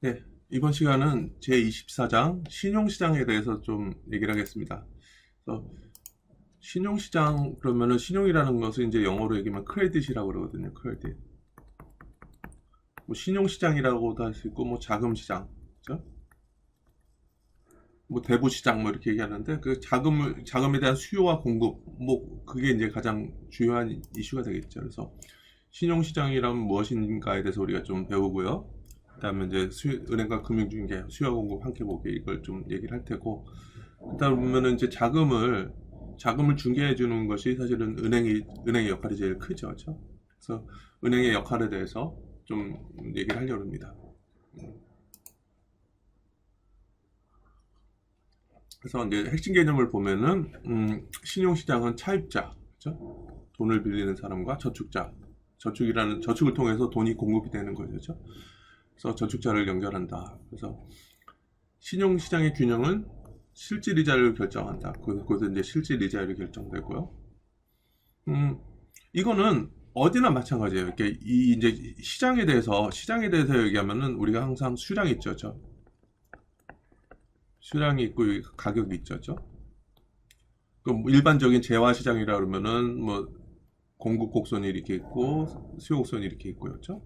네, 이번 시간은 제24장 신용시장에 대해서 좀 얘기를 하겠습니다. 그래서 신용시장 그러면은 신용이라는 것은 이제 영어로 얘기하면 크레딧이라고 그러거든요. 크레딧. 뭐 신용시장이라고도 할 수 있고 뭐 자금시장, 그죠? 뭐 대부시장 뭐 이렇게 얘기하는데 그 자금에 대한 수요와 공급 뭐 그게 이제 가장 주요한 이슈가 되겠죠. 그래서 신용시장이란 무엇인가에 대해서 우리가 좀 배우고요. 그다음에 이제 은행과 금융중개 수요 공급 함께 보기 이걸 좀 얘기를 할 테고 그다음 보면은 이제 자금을 중개해 주는 것이 사실은 은행의 역할이 제일 크죠, 그렇죠? 그래서 은행의 역할에 대해서 좀 얘기를 하려고 합니다. 그래서 이제 핵심 개념을 보면은 신용시장은 차입자, 그렇죠? 돈을 빌리는 사람과 저축자, 저축을 통해서 돈이 공급이 되는 거죠, 그렇죠? 그래서 저축자를 연결한다. 그래서 신용시장의 균형은 실질 이자율을 결정한다. 그것은 이제 실질 이자율이 결정되고요. 이거는 어디나 마찬가지예요. 이렇게 이 이제 시장에 대해서 얘기하면은 우리가 항상 수량이 있죠, 수량이 있고 가격이 있죠, 그 일반적인 재화 시장이라 그러면은 뭐 공급 곡선이 이렇게 있고 수요 곡선이 이렇게 있고요, 그렇죠?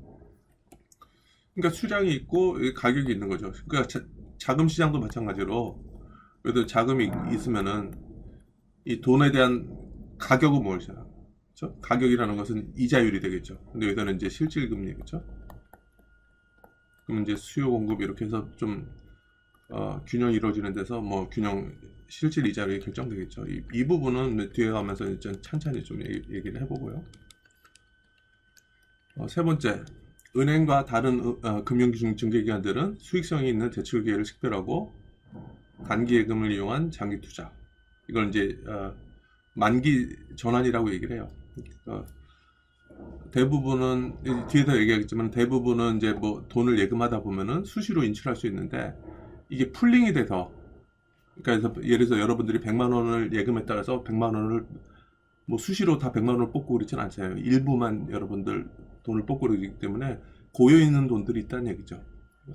그러니까 수량이 있고 가격이 있는 거죠. 그러니까 자금 시장도 마찬가지로 그래도 자금이 있으면은 이 돈에 대한 가격은 뭐죠? 그렇죠? 가격이라는 것은 이자율이 되겠죠. 근데 여기서는 이제 실질 금리겠죠. 그럼 이제 수요 공급 이렇게 해서 좀 균형이 이루어지는 데서 뭐 균형 실질 이자율이 결정되겠죠. 이 부분은 뒤에 가면서 이제 찬찬히 좀 얘기를 해보고요. 세 번째, 은행과 다른 금융중개기관들은 수익성이 있는 대출 기회를 식별하고 단기 예금을 이용한 장기 투자. 이걸 이제 만기 전환이라고 얘기를 해요. 대부분은 뒤에서 얘기하겠지만 대부분은 이제 뭐 돈을 예금하다 보면은 수시로 인출할 수 있는데 이게 풀링이 돼서 그러니까 예를 들어서 여러분들이 100만 원을 예금했다 해서 100만 원을 뭐 수시로 다 100만 원을 뽑고 그렇진 않잖아요. 일부만 여러분들 돈을 뽑고 그러기 때문에 고여 있는 돈들이 있다는 얘기죠.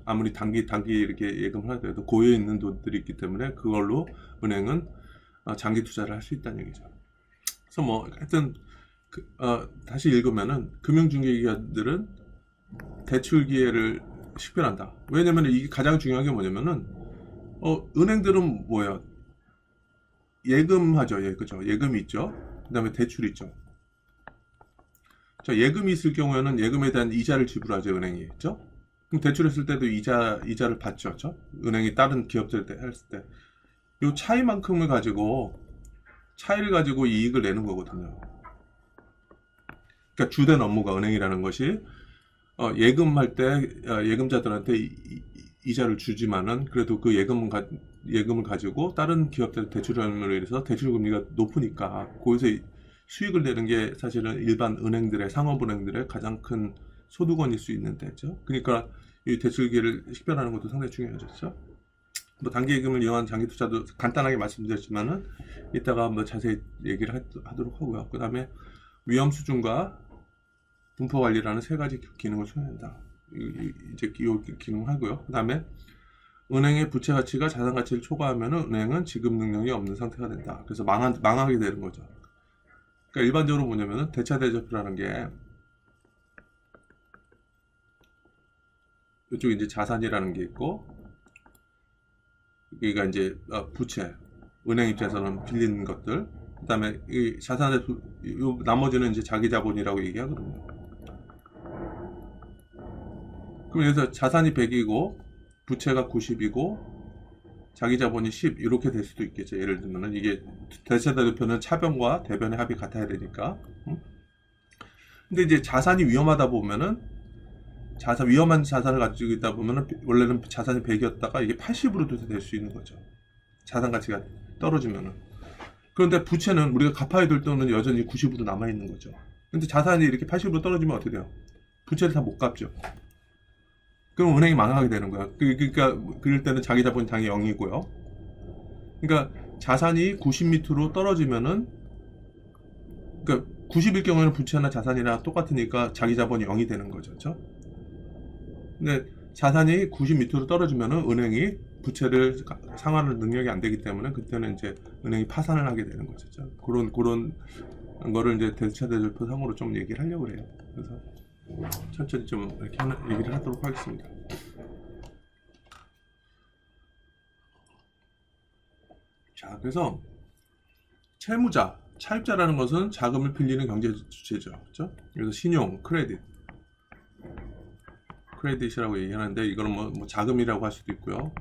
아무리 단기 이렇게 예금을 하더라도 고여 있는 돈들이 있기 때문에 그걸로 은행은 장기 투자를 할 수 있다는 얘기죠. 그래서 뭐 하여튼 다시 읽으면은 금융중개기관들은 대출 기회를 식별한다. 왜냐면 이게 가장 중요한 게 뭐냐면은 은행들은 뭐야 예금하죠, 그죠? 예금이 있죠. 그다음에 대출이 있죠. 자, 예금이 있을 경우에는 예금에 대한 이자를 지불하죠, 은행이. 그죠? 그럼 대출했을 때도 이자를 받죠, 그죠? 은행이 다른 기업들 했을 때. 요 차이를 가지고 이익을 내는 거거든요. 그러니까 주된 업무가 은행이라는 것이, 예금할 때, 예금자들한테 이자를 주지만은, 그래도 그 예금을 가지고 다른 기업들 대출함으로 인해서 대출금리가 높으니까, 거기서 수익을 내는 게 사실은 일반 상업은행들의 가장 큰 소득원일 수 있는데죠. 그러니까 이 대출기를 식별하는 것도 상당히 중요하죠. 뭐 단기 예금을 이용한 장기 투자도 간단하게 말씀드렸지만은 이따가 한번 자세히 얘기를 하도록 하고요. 그 다음에 위험 수준과 분포 관리라는 세 가지 기능을 수행한다. 이제 이 기능을 하고요. 그 다음에 은행의 부채 가치가 자산 가치를 초과하면은 은행은 지급 능력이 없는 상태가 된다. 그래서 망하게 되는 거죠. 그러니까 일반적으로 뭐냐면은 대차대조표라는 게 이쪽에 이제 자산이라는 게 있고 여기가 이제 부채, 은행 입장에서는 빌린 것들, 그다음에 이 자산의 나머지는 이제 자기 자본이라고 얘기하거든요. 그럼 여기서 자산이 100이고 부채가 90이고 자기 자본이 10 이렇게 될 수도 있겠죠. 예를 들면은 이게 대차대조표는 차변과 대변의 합이 같아야 되니까. 근데 이제 자산이 위험하다 보면은 위험한 자산을 가지고 있다 보면은 원래는 자산이 100이었다가 이게 80으로도 될 수 있는 거죠. 자산 가치가 떨어지면은. 그런데 부채는 우리가 갚아야 될 돈은 여전히 90으로 남아 있는 거죠. 근데 자산이 이렇게 80으로 떨어지면 어떻게 돼요? 부채를 다 못 갚죠. 그럼 은행이 망하게 되는 거야. 그러니까 그럴 때는 자기 자본이 당연히 0이고요. 그러니까 자산이 90 밑으로 떨어지면은 그러니까 90일 경우에는 부채나 자산이나 똑같으니까 자기 자본이 0이 되는 거죠. 그렇죠? 근데 자산이 90 밑으로 떨어지면은 은행이 부채를 상환할 능력이 안 되기 때문에 그때는 이제 은행이 파산을 하게 되는 거죠. 그런 거를 이제 대차대조표 상으로 좀 얘기를 하려고 해요. 그래서 천천히 좀 이렇게 얘기를 하도록 하겠습니다. 자, 그래서 채무자, 차입자라는 것은 자금을 빌리는 경제 주체죠. 그렇죠? 그래서 신용, 크레딧이라고 얘기하는데 이거는 뭐 자금이라고 할 수도 있고요.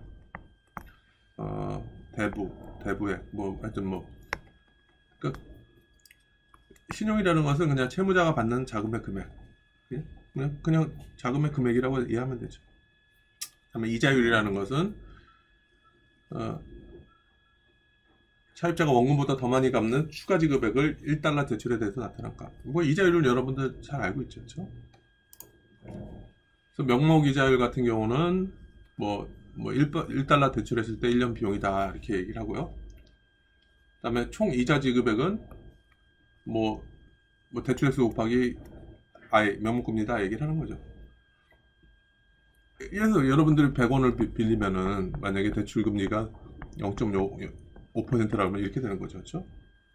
대부액, 뭐 하여튼 뭐 신용이라는 것은 그냥 채무자가 받는 자금의 금액, 그냥 자금의 금액이라고 이해하면 되죠. 다음에 이자율이라는 것은 차입자가 원금보다 더 많이 갚는 추가 지급액을 1달러 대출에 대해서 나타난 값. 뭐 이자율은 여러분들 잘 알고 있죠, 그렇죠? 그래서 명목 이자율 같은 경우는 뭐 1달러 대출했을 때 1년 비용이다 이렇게 얘기를 하고요. 그다음에 총 이자 지급액은 뭐 대출액수 곱하기 명목금리다 얘기를 하는 거죠. 그래서 여러분들이 100원을 빌리면은 만약에 대출 금리가 0.5%라면 이렇게 되는 거죠, 그렇죠?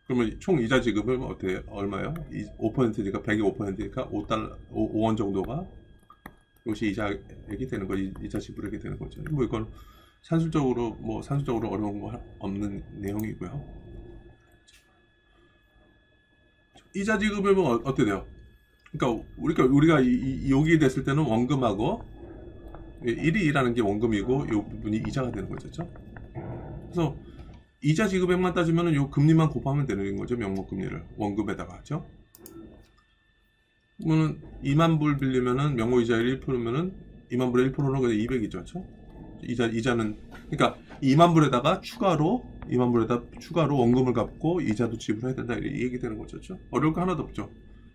그러면 총 이자 지급은 어떻게 얼마요? 5%니까 100이 5%니까 5원 정도가 이것이 이자액이 되는 거, 이자 지불액이 되는 거죠. 뭐 이건 산술적으로 어려운 거 없는 내용이고요. 이자 지급액은 어떻게 돼요? 그러니까 우리가 여기 됐을 때는 원금하고 1이라는 게 원금이고 이 부분이 이자가 되는 거죠, 그렇죠? 그래서 이자 지급액만 따지면은 요 금리만 곱하면 되는 거죠, 명목금리를 원금에다가, 그렇죠? 그러면은 2만 불 빌리면은 명목 이자율이 1%면은 2만 불에 1%는 그냥 200이죠, 그렇죠? 이자는 그러니까 2만 불에다가 추가로 원금을 갚고 이자도 지불해야 된다 이 얘기 되는 거죠, 그렇죠? 어려울 거 하나도 없죠.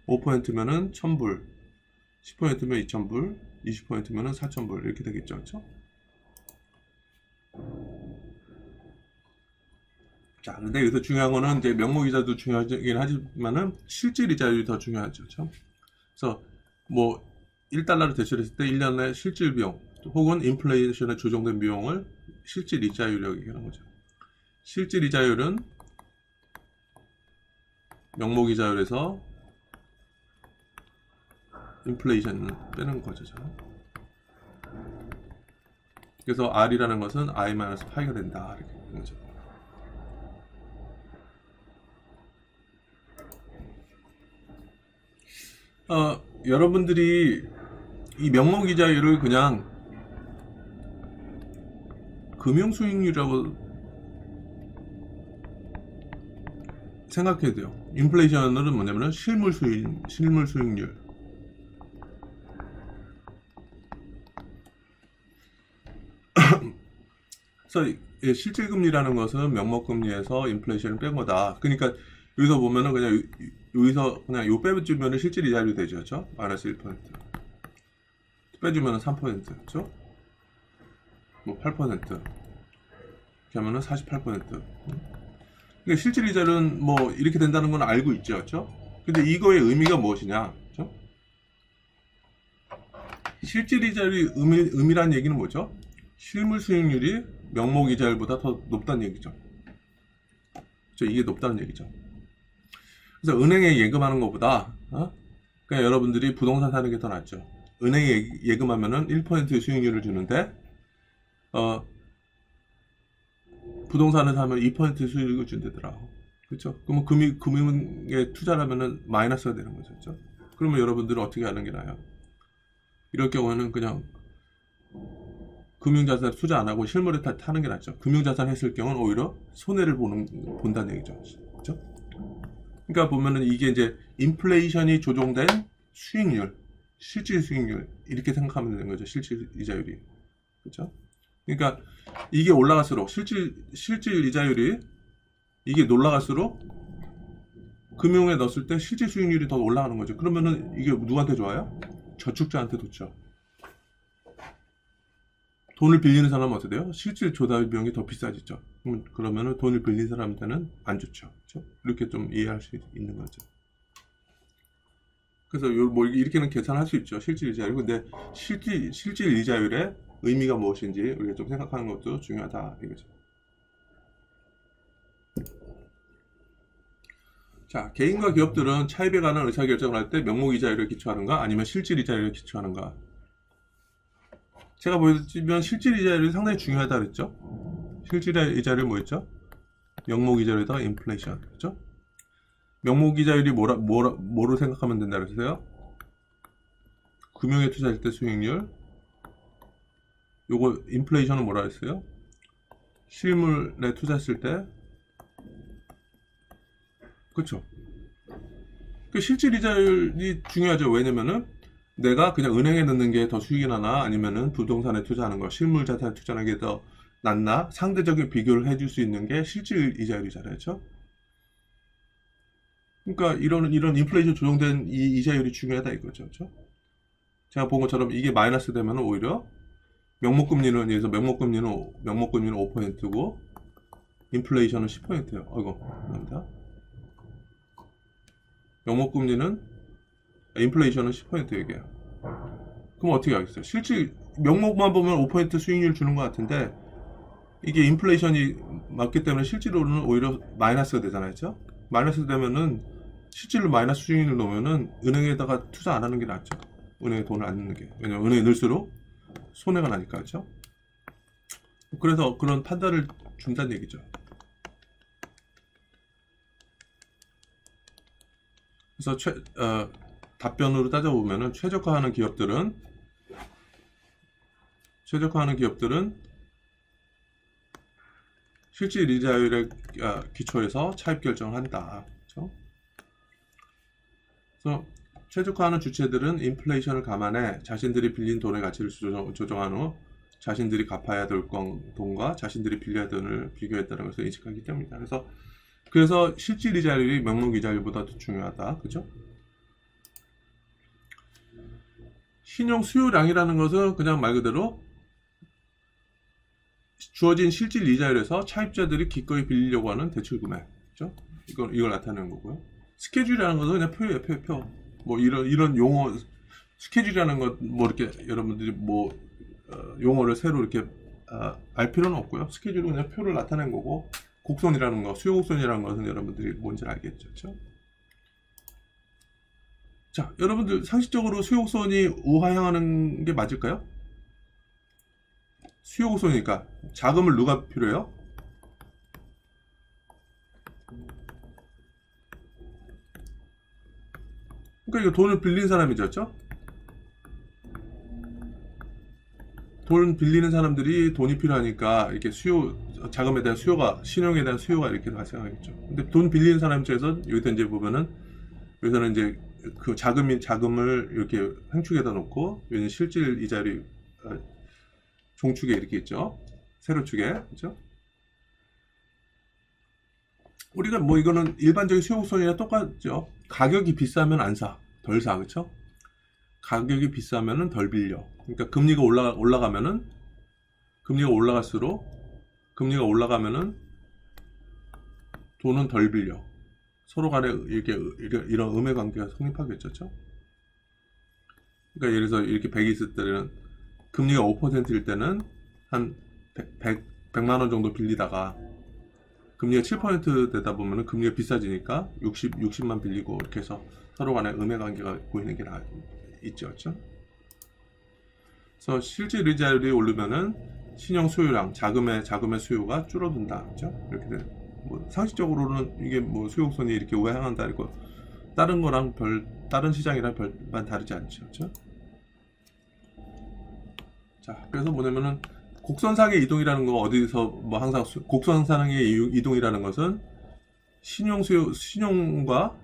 5%면은 1,000불, 10%면 2,000불, 20%면은 4,000불 이렇게 되겠죠, 그렇죠? 자, 근데 여기서 중요한 거는 이제 명목 이자도 중요하긴 하지만은 실질 이자율이 더 중요하죠, 그렇죠? 그래서 뭐 1달러를 대출했을 때 1년의 실질 비용 혹은 인플레이션에 조정된 비용을 실질 이자율이라고 얘기하는 거죠. 실질 이자율은 명목 이자율에서 인플레이션을 빼는 거죠. 그래서 R이라는 것은 I-파이가 된다 이렇게 되는 거죠. 여러분들이 이 명목 이자율을 그냥 금융 수익률이라고 생각해야 돼요. 인플레이션은 뭐냐면은 실물 수익률. 그래서 실질 금리라는 것은 명목 금리에서 인플레이션을 뺀 거다. 그러니까 여기서 보면은 여기서 그냥 요 빼주면은 실질 이자율이 되죠, 그렇죠? 마이너스 1%. 빼주면은 3%, 그렇죠? 뭐 8%. 이렇게 하면은 48%. 그러니까 실질 이자율은 뭐 이렇게 된다는 건 알고 있죠, 그렇죠? 근데 이거의 의미가 무엇이냐, 그렇죠? 실질 이자율이 의미란 얘기는 뭐죠? 실물 수익률이 명목 이자율보다 더 높다는 얘기죠. 그렇죠? 이게 높다는 얘기죠. 그래서 은행에 예금하는 것보다 그냥 여러분들이 부동산 사는 게 더 낫죠. 은행에 예금하면은 1% 수익률을 주는데 부동산을 사면 2% 수익을 준다더라. 그렇죠? 그러면 금융에 투자를 하면은 마이너스가 되는 거죠. 그렇죠? 그러면 여러분들은 어떻게 하는 게 나아요? 이럴 경우에는 그냥 금융자산 투자 안 하고 실물에 타는 게 낫죠. 금융자산 했을 경우는 오히려 손해를 본다는 얘기죠. 그렇죠? 그러니까 보면은 이게 이제 인플레이션이 조정된 수익률, 실질 수익률 이렇게 생각하면 되는 거죠. 실질 이자율이. 그렇죠? 그러니까 이게 올라갈수록 실질 이자율이 이게 올라갈수록 금융에 넣었을 때 실질 수익률이 더 올라가는 거죠. 그러면은 이게 누구한테 좋아요? 저축자한테 좋죠. 돈을 빌리는 사람은 어떻게 돼요? 실질 조달 비용이 더 비싸지죠. 그러면은 돈을 빌린 사람한테는 안 좋죠. 그렇죠? 이렇게 좀 이해할 수 있는 거죠. 그래서 뭐 이렇게는 계산할 수 있죠. 실질 이자율. 근데 실질 이자율의 의미가 무엇인지 우리가 좀 생각하는 것도 중요하다 이거죠. 자, 개인과 기업들은 차입에 관한 의사결정을 할 때 명목 이자율에 기초하는가 아니면 실질 이자율에 기초하는가? 제가 보여드리면 실질 이자율이 상당히 중요하다 그랬죠. 실질 이자율이 뭐였죠? 명목 이자율에다가 인플레이션, 그렇죠? 명목 이자율이 뭐로 생각하면 된다 그랬어요? 금융에 투자할 때 수익률. 요거 인플레이션은 뭐라 했어요? 실물에 투자했을 때, 그렇죠? 그 실질 이자율이 중요하죠. 왜냐면은 내가 그냥 은행에 넣는 게 더 수익이 나나 아니면은 부동산에 투자하는 거, 실물 자산에 투자하는 게 더 낫나 상대적인 비교를 해줄 수 있는 게 실질 이자율이잖아요, 그렇죠? 그러니까 이런 인플레이션 조정된 이 이자율이 중요하다 이거죠, 그렇죠? 제가 본 것처럼 이게 마이너스 되면 오히려 명목금리는 예를 들어서 명목금리는 5%고 인플레이션은 10%예요. 아이고, 감사합니다. 명목금리는 인플레이션은 10% 얘기해요. 그럼 어떻게 하겠어요? 실질 명목만 보면 5% 수익률 주는 것 같은데 이게 인플레이션이 맞기 때문에 실제로는 오히려 마이너스가 되잖아요, 그렇죠? 마이너스 되면은 실질로 마이너스 수익률을 넣으면은 은행에다가 투자 안 하는 게 낫죠. 은행에 돈을 안 넣는 게. 왜냐면 은행에 넣을수록 손해가 나니까, 그렇죠? 그래서 그런 판단을 준다는 얘기죠. 그래서 답변으로 따져보면은 최적화하는 기업들은 실질 이자율에 기초해서 차입 결정을 한다. 그렇죠? 그래서 최적화하는 주체들은 인플레이션을 감안해 자신들이 빌린 돈의 가치를 조정한 후 자신들이 갚아야 될 돈과 자신들이 빌려야 될 돈을 비교했다는 것을 인식하기 때문이다. 그래서 실질 이자율이 명목 이자율보다 더 중요하다. 그죠? 신용 수요량이라는 것은 그냥 말 그대로 주어진 실질 이자율에서 차입자들이 기꺼이 빌리려고 하는 대출 금액. 그죠? 이걸 나타내는 거고요. 스케줄이라는 것은 그냥 표예요, 표. 뭐 이런 용어, 스케줄이라는 것 뭐 이렇게 여러분들이 뭐 용어를 새로 이렇게 알 필요는 없고요. 스케줄은 그냥 표를 나타낸 거고, 곡선이라는 거, 수요 곡선이라는 것은 여러분들이 뭔지 알겠죠, 그렇죠? 자, 여러분들 상식적으로 수요 곡선이 우하향하는 게 맞을까요? 수요 곡선이니까 자금을 누가 필요해요? 그러니까 이거 돈을 빌린 사람이죠, 그렇죠? 돈 빌리는 사람들이 돈이 필요하니까 이렇게 자금에 대한 수요가, 신용에 대한 수요가 이렇게 발생하겠죠. 근데 돈 빌리는 사람 입장에서 여기서 이제 보면은 여기서는 이제 그 자금을 이렇게 횡축에다 놓고 여기는 실질 이자율이 종축에 이렇게 있죠. 세로축에, 그렇죠? 우리가 뭐 이거는 일반적인 수요곡선이랑 똑같죠. 가격이 비싸면 안 사, 덜 사, 그렇죠? 가격이 비싸면은 덜 빌려. 그러니까 금리가 올라가면은 금리가 올라가면은 돈은 덜 빌려. 서로 간에 이런 음의 관계가 성립하겠죠, 그렇죠? 그러니까 예를 들어서 이렇게 100이 있을 때는 금리가 5%일 때는 한 100만 원 정도 빌리다가 금리가 7% 되다 보면은 금리가 비싸지니까 60만 빌리고 이렇게 해서 서로 간에 음의 관계가 보이는 게 있죠, 그렇죠? 그래서 실질 이자율이 오르면은 신용 수요량, 자금의 수요가 줄어든다, 그렇죠? 이렇게 뭐 상식적으로는 이게 뭐 수요곡선이 이렇게 우하향한다 이거 다른 시장이랑 별반 다르지 않죠, 그렇죠? 자, 그래서 뭐냐면은 곡선상의 이동이라는 거 어디서 뭐 항상 곡선상의 이동이라는 것은 신용과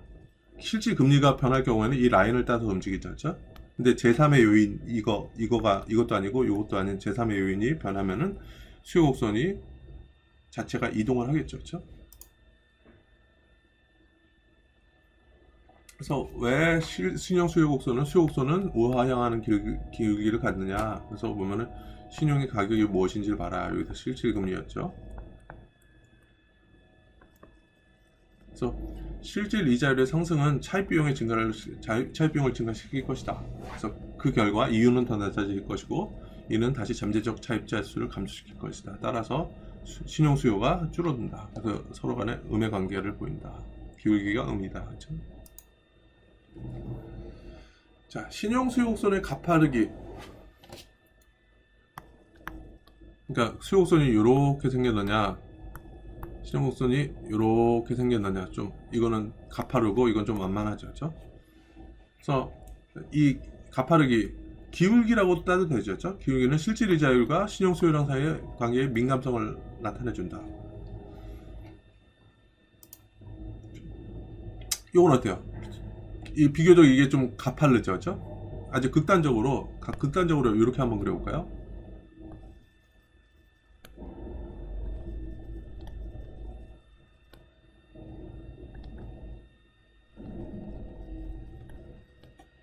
실질 금리가 변할 경우에는 이 라인을 따서 움직이죠, 그렇죠? 근데 제3의 요인 이것도 아니고 이것도 아닌 제3의 요인이 변하면은 수요 곡선이 자체가 이동을 하겠죠, 그렇죠? 그래서 왜 신용 수요 곡선은 우하향하는 기울기를 갖느냐? 그래서 보면은 신용의 가격이 무엇인지를 봐라. 여기서 실질 금리였죠. 그래서 실질 이자율의 상승은 차입 비용의 차입 비용을 증가시킬 것이다. 그래서 그 결과 이윤은 더 낮아질 것이고 이는 다시 잠재적 차입자 수를 감소시킬 것이다. 따라서 신용 수요가 줄어든다. 그래서 서로 간에 음의 관계를 보인다. 기울기가 음이다. 그렇죠? 자, 신용 수요 곡선의 가파르기. 그러니까 수요 곡선이 이렇게 생겼느냐, 신용 곡선이 이렇게 생겼느냐, 좀 이거는 가파르고 이건 좀 완만하죠, 그렇죠? 그래서 이 가파르기 기울기라고 따도 되죠, 그렇죠? 기울기는 실질 이자율과 신용 수요량 사이의 관계의 민감성을 나타내준다. 이건 어때요? 이 비교적 이게 좀 가파르죠, 그렇죠? 아주 극단적으로 이렇게 한번 그려볼까요?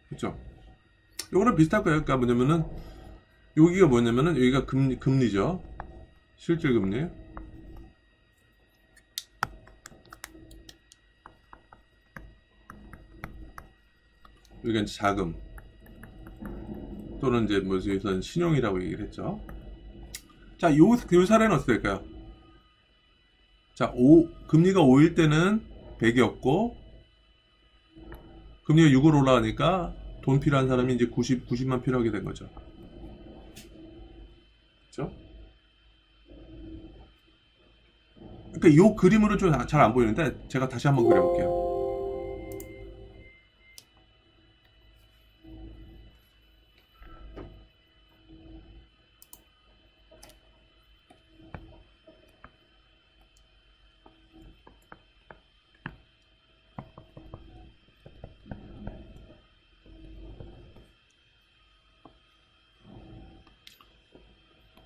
그렇죠? 요거랑 비슷할 거예요. 그러니까 뭐냐면은 여기가 뭐냐면은 여기가 금리죠. 실질 금리. 여기가 이제 자금 또는 이제 뭐 여기서는 신용이라고 얘기를 했죠. 자, 요 사례는 어떻게 될까요? 자, 금리가 5일 때는 100이었고 금리가 6으로 올라가니까 돈 필요한 사람이 이제 90만 필요하게 된 거죠. 그렇죠? 그러니까 이 그림으로 좀 잘 안 보이는데 제가 다시 한번 그려볼게요.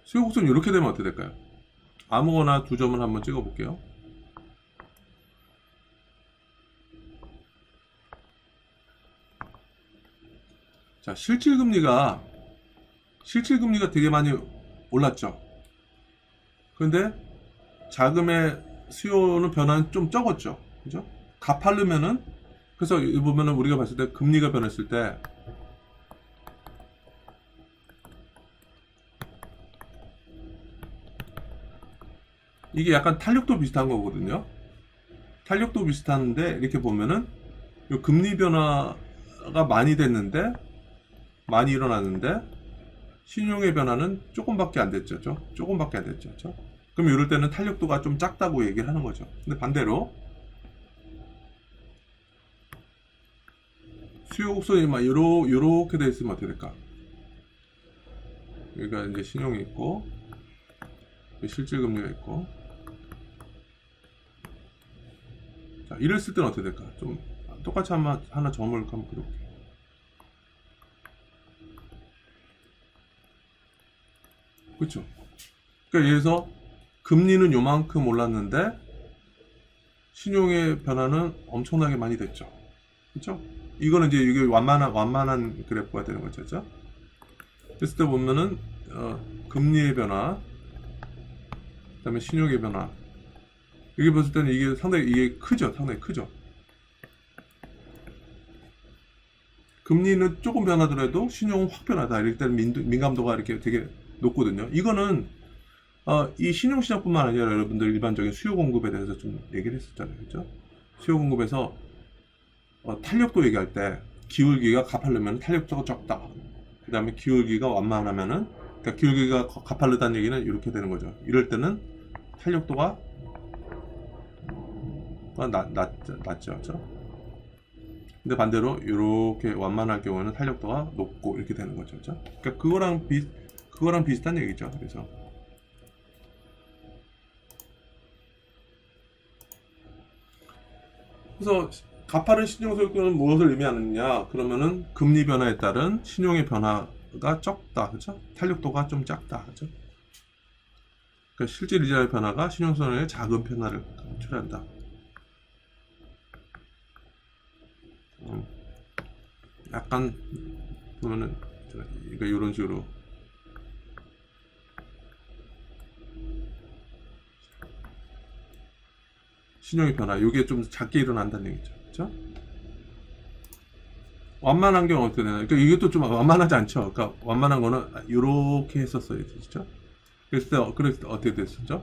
수요곡선 이렇게 되면 어떻게 될까요? 아무거나 두 점을 한번 찍어 볼게요. 자, 실질금리가 되게 많이 올랐죠. 그런데 자금의 수요는 변화는 좀 적었죠. 그죠? 가파르면은, 그래서 여기 보면은 우리가 봤을 때 금리가 변했을 때 이게 약간 탄력도 비슷한 거거든요. 탄력도 비슷한데 이렇게 보면은 요 금리 변화가 많이 됐는데 많이 일어났는데 신용의 변화는 조금밖에 안 됐죠. 조금밖에 안 됐죠. 그렇죠? 그럼 이럴 때는 탄력도가 좀 작다고 얘기를 하는 거죠. 근데 반대로 수요 곡선이 막 요렇게 돼 있으면 어떻게 될까? 여기가 이제 신용이 있고 실질 금리가 있고, 자, 이랬을 때는 어떻게 될까? 좀 똑같이 하나 점을 한번 그려볼게요. 그렇죠? 그러니까 여기서 금리는 요만큼 올랐는데 신용의 변화는 엄청나게 많이 됐죠. 그렇죠? 이거는 이제 이게 완만한 그래프가 되는 거죠. 그렇죠? 그랬을 때 보면은 금리의 변화, 그다음에 신용의 변화. 여기 봤을 때는 이게 상당히 이게 크죠. 상당히 크죠. 금리는 조금 변하더라도 신용은 확 변하다. 일단 민감도가 이렇게 되게 높거든요. 이거는 이 신용시장뿐만 아니라 여러분들 일반적인 수요 공급에 대해서 좀 얘기를 했었잖아요. 그렇죠? 수요 공급에서 탄력도 얘기할 때 기울기가 가파르면 탄력도가 적다. 그 다음에 기울기가 완만하면은, 그러니까 기울기가 가파르다는 얘기는 이렇게 되는 거죠. 이럴 때는 탄력도가 낮죠. 그렇죠? 근데 반대로 이렇게 완만할 경우에는 탄력도가 높고 이렇게 되는 거죠. 그렇죠? 그러니까 그거랑 비슷한 얘기죠. 그래서 가파른 신용수요는 무엇을 의미하느냐? 그러면은 금리 변화에 따른 신용의 변화가 적다, 그렇죠? 탄력도가 좀 작다, 그렇죠? 그러니까 실질 이자의 변화가 신용수요의 작은 변화를 초래한다. 약간 보면은 그러니까 이런 식으로 신용의 변화. 이게 좀 작게 일어난다는 얘기죠. 그렇죠? 완만한 경우 어떻게 되나? 그러니까 이것도 좀 완만하지 않죠. 그러니까 완만한 거는 이렇게 했었어요, 진짜. 그랬을 때 어떻게 됐었죠?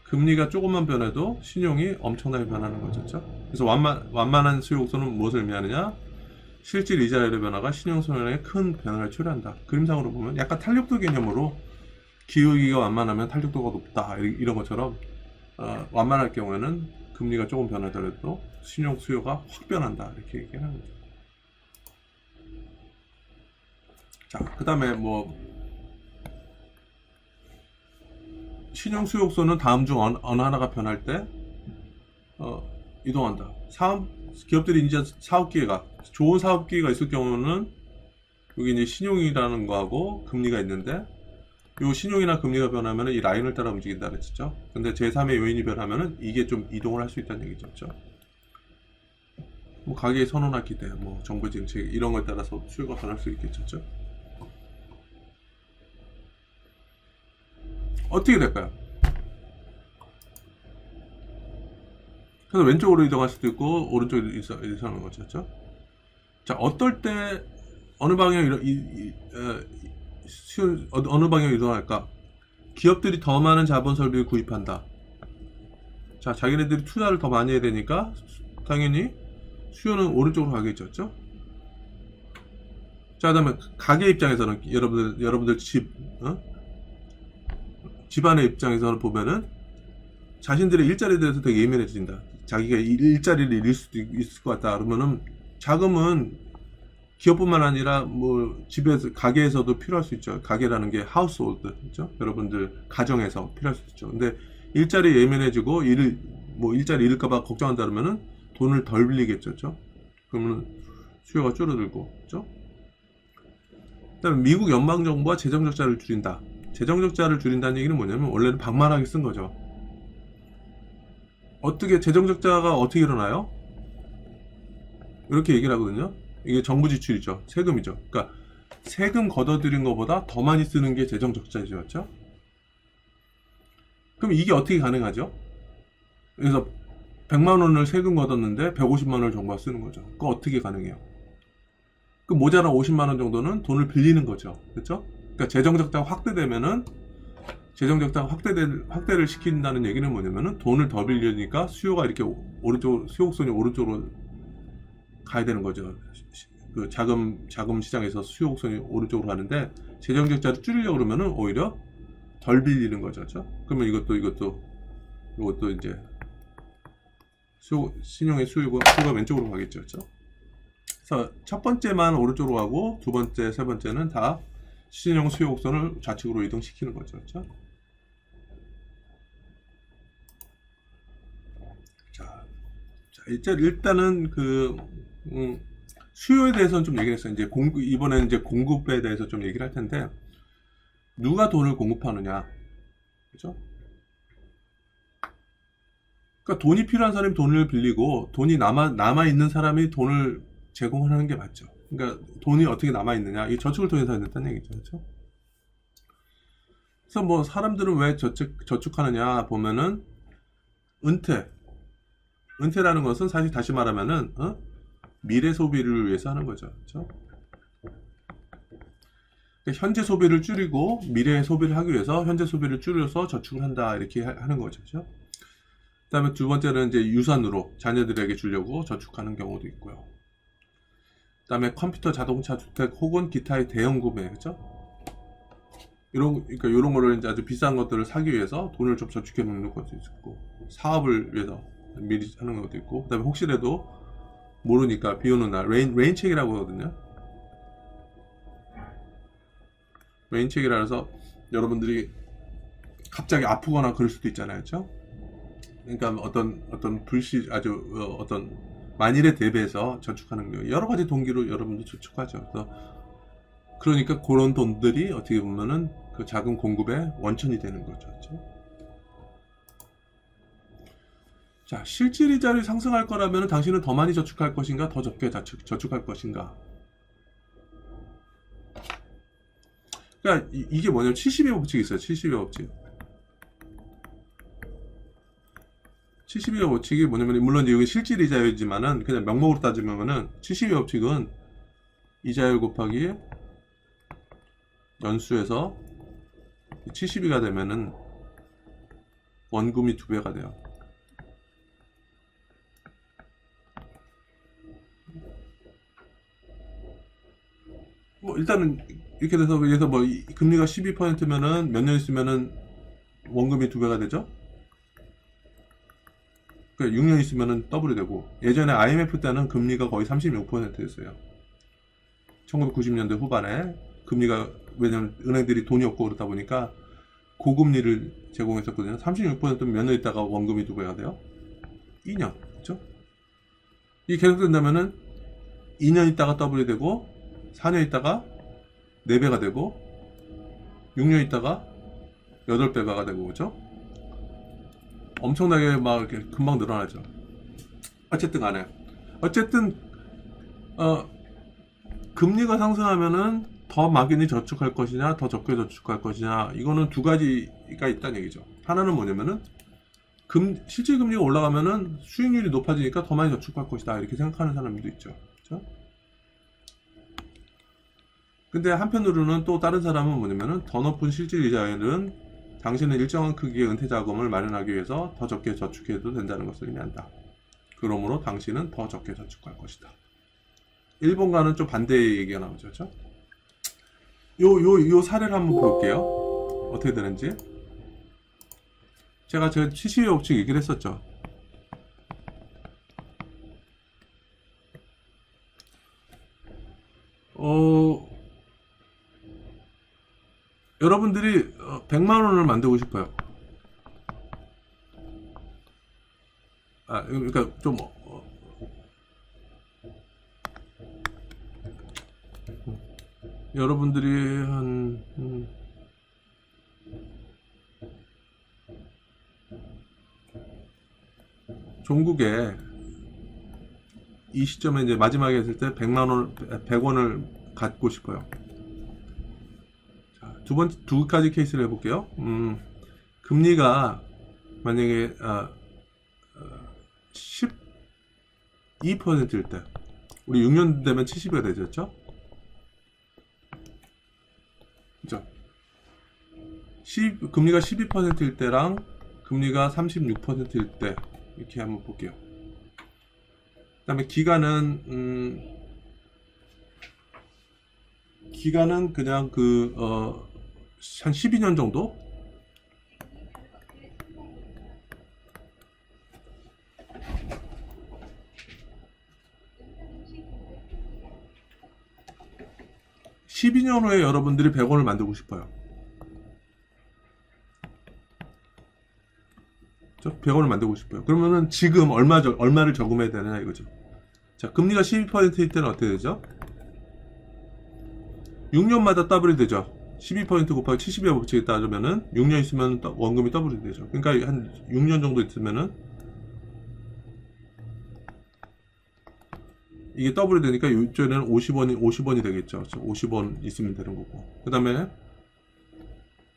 금리가 조금만 변해도 신용이 엄청나게 변하는 거죠. 그렇죠? 그래서 완만한 수요 곡선은 무엇을 의미하느냐? 실질 이자율의 변화가 신용 손해에 큰 변화를 초래한다. 그림상으로 보면 약간 탄력도 개념으로 기울기가 완만하면 탄력도가 높다. 이런 것처럼 완만할 경우에는 금리가 조금 변하더라도 신용 수요가 확 변한다. 이렇게 얘기하는 거죠. 자, 그 다음에 뭐 신용 수요 곡선은 다음 중 어느 하나가 변할 때 이동한다. 기업들이 이제 사업 기회가 좋은 사업 기회가 있을 경우는 여기 이제 신용이라는 거하고 금리가 있는데 요 신용이나 금리가 변하면 이 라인을 따라 움직인다 그랬죠. 근데 제3의 요인이 변하면은 이게 좀 이동을 할 수 있다는 얘기죠. 그렇죠? 뭐 가계의 선호나 기대, 뭐 정부 정책 이런 거에 따라서 수요가 변할 수 있겠죠. 그렇죠? 어떻게 될까요? 그래서 왼쪽으로 이동할 수도 있고 오른쪽으로 이동하는 거죠. 그렇죠? 자, 어떨 때 어느 방향으로 어느 방향으로 이동할까? 기업들이 더 많은 자본 설비를 구입한다. 자, 자기네들이 투자를 더 많이 해야 되니까 당연히 수요는 오른쪽으로 가겠죠. 그렇죠? 자, 그다음에 가게 입장에서는 여러분들 집안의 입장에서는 보면은 자신들의 일자리에 대해서 되게 예민해진다. 자기가 일자리를 잃을 수도 있을 것 같다. 그러면은 자금은 기업뿐만 아니라 뭐 집에서 가게에서도 필요할 수 있죠. 가게라는 게 하우스홀드, 그렇죠? 여러분들 가정에서 필요할 수 있죠. 근데 일자리에 예민해지고 일자리 잃을까봐 걱정한다 그러면은 돈을 덜 빌리겠죠, 그렇죠? 그러면 수요가 줄어들고, 그렇죠? 그다음에 미국 연방 정부가 재정 적자를 줄인다. 재정 적자를 줄인다는 얘기는 뭐냐면 원래는 방만하게 쓴 거죠. 어떻게 재정 적자가 어떻게 일어나요? 이렇게 얘기를 하거든요. 이게 정부 지출이죠. 세금이죠. 그러니까 세금 걷어들인 것보다 더 많이 쓰는 게 재정 적자이죠. 그렇죠? 그럼 이게 어떻게 가능하죠? 그래서 100만 원을 세금 걷었는데 150만 원을 정부가 쓰는 거죠. 그거 어떻게 가능해요? 그 모자란 50만 원 정도는 돈을 빌리는 거죠. 그렇죠? 그러니까 재정 적자가 확대되면은 재정 적자가 확대를 시킨다는 얘기는 뭐냐면은 돈을 더 빌리니까 수요가 이렇게 수요 곡선이 오른쪽으로 가야 되는 거죠. 그 자금 시장에서 수요 곡선이 오른쪽으로 가는데 재정 적자를 줄이려고 그러면은 오히려 덜 빌리는 거죠. 그렇죠? 그러면 이것도 이제 신용의 수요가 왼쪽으로 가겠죠. 그렇죠? 그래서 첫 번째만 오른쪽으로 가고 두 번째, 세 번째는 다 신용 수요 곡선을 좌측으로 이동시키는 거죠. 그렇죠? 자, 일단은 수요에 대해서는 좀 얘기를 했어요. 이제 이번에는 이제 공급에 대해서 좀 얘기를 할 텐데, 누가 돈을 공급하느냐. 그죠? 그러니까 돈이 필요한 사람이 돈을 빌리고, 돈이 남아있는 사람이 돈을 제공을 하는 게 맞죠. 그러니까 돈이 어떻게 남아있느냐. 이 저축을 통해서 해야 된다는 얘기죠. 그렇죠? 그래서 뭐 사람들은 왜 저축하느냐 보면은, 은퇴라는 것은 사실 다시 말하면은, 미래 소비를 위해서 하는 거죠. 그렇죠? 현재 소비를 줄이고 미래 소비를 하기 위해서 현재 소비를 줄여서 저축을 한다 이렇게 하는 거죠. 그렇죠? 그다음에 두 번째는 이제 유산으로 자녀들에게 주려고 저축하는 경우도 있고요. 그다음에 컴퓨터, 자동차, 주택 혹은 기타의 대형 구매, 그렇죠? 그러니까 이런 거를 이제 아주 비싼 것들을 사기 위해서 돈을 좀 저축해 놓는 것도 있고, 사업을 위해서 미리 하는 것도 있고, 그다음에 혹시라도 모르니까 비 오는 날 레인책이라고 하거든요. 레인책이라 해서 여러분들이 갑자기 아프거나 그럴 수도 있잖아요. 그렇죠? 그러니까 어떤 어떤 만일에 대비해서 저축하는 거 여러 가지 동기로 여러분들 저축하죠. 그러니까 그런 돈들이 어떻게 보면은 그 자금 공급의 원천이 되는 거죠. 그렇죠? 자, 실질 이자율이 상승할 거라면 당신은 더 많이 저축할 것인가, 더 적게 저축할 것인가? 그러니까 이게 뭐냐면 70의 법칙이 있어요. 70의 법칙. 72의 법칙이 뭐냐면, 물론 여기 실질 이자율이지만은 그냥 명목으로 따지면은 72의 법칙은 이자율 곱하기 연수에서 72가 되면은 원금이 2배가 돼요. 뭐 일단은 이렇게 돼서, 그래서 뭐 금리가 12%면은 몇 년 있으면은 원금이 2배가 되죠. 그러니까 6년 있으면은 더블이 되고, 예전에 IMF 때는 금리가 거의 36%였어요. 1990년대 후반에 금리가, 왜냐면 은행들이 돈이 없고 그러다 보니까 고금리를 제공했었거든요. 36%면 몇 년 있다가 원금이 2배가 돼요. 2년, 그렇죠? 이게 계속된다면은 2년 있다가 더블이 되고, 4년 있다가 4배가 되고, 6년 있다가 8배가 되고, 그렇죠? 엄청나게 막 이렇게 금방 늘어나죠. 어쨌든 간에, 어쨌든 금리가 상승하면은 더 막연히 저축할 것이냐, 더 적게 저축할 것이냐, 이거는 두 가지가 있다는 얘기죠. 하나는 뭐냐면은 실질 금리가 올라가면은 수익률이 높아지니까 더 많이 저축할 것이다, 이렇게 생각하는 사람도 있죠. 그렇죠? 근데 한편으로는 또 다른 사람은 뭐냐면은 더 높은 실질 이자율은 당신은 일정한 크기의 은퇴 자금을 마련하기 위해서 더 적게 저축해도 된다는 것을 의미한다. 그러므로 당신은 더 적게 저축할 것이다. 일본과는 좀 반대의 얘기가 나오죠. 그렇죠? 요 사례를 한번 볼게요. 어떻게 되는지. 제가 72의 법칙 얘기를 했었죠. 여러분들이 100만 원을 만들고 싶어요. 그러니까 좀 여러분들이 한 종국에 이 시점에 이제 마지막에 했을 때 100원을 갖고 싶어요. 자, 두 가지 케이스를 해볼게요. 금리가 만약에 12%일 때, 우리 6년 되면 70이 되겠죠? 그죠? 금리가 12%일 때랑 금리가 36%일 때, 이렇게 한번 볼게요. 그 다음에 기간은 그냥 한 12년 정도? (12년) 후에 여러분들이 100원을 만들고 싶어요. 100원을 만들고 싶어요. 그러면은 지금 얼마를 저금해야 되느냐 이거죠. 자, 금리가 12%일 때는 어떻게 되죠? 6년마다 더블이 되죠. 12% 곱하기 70의 법칙에 따르면은 6년 있으면 원금이 더블이 되죠. 그러니까 한 6년 정도 있으면은 이게 더블이 되니까 이쪽에는 50원이 되겠죠. 50원 있으면 되는 거고. 그 다음에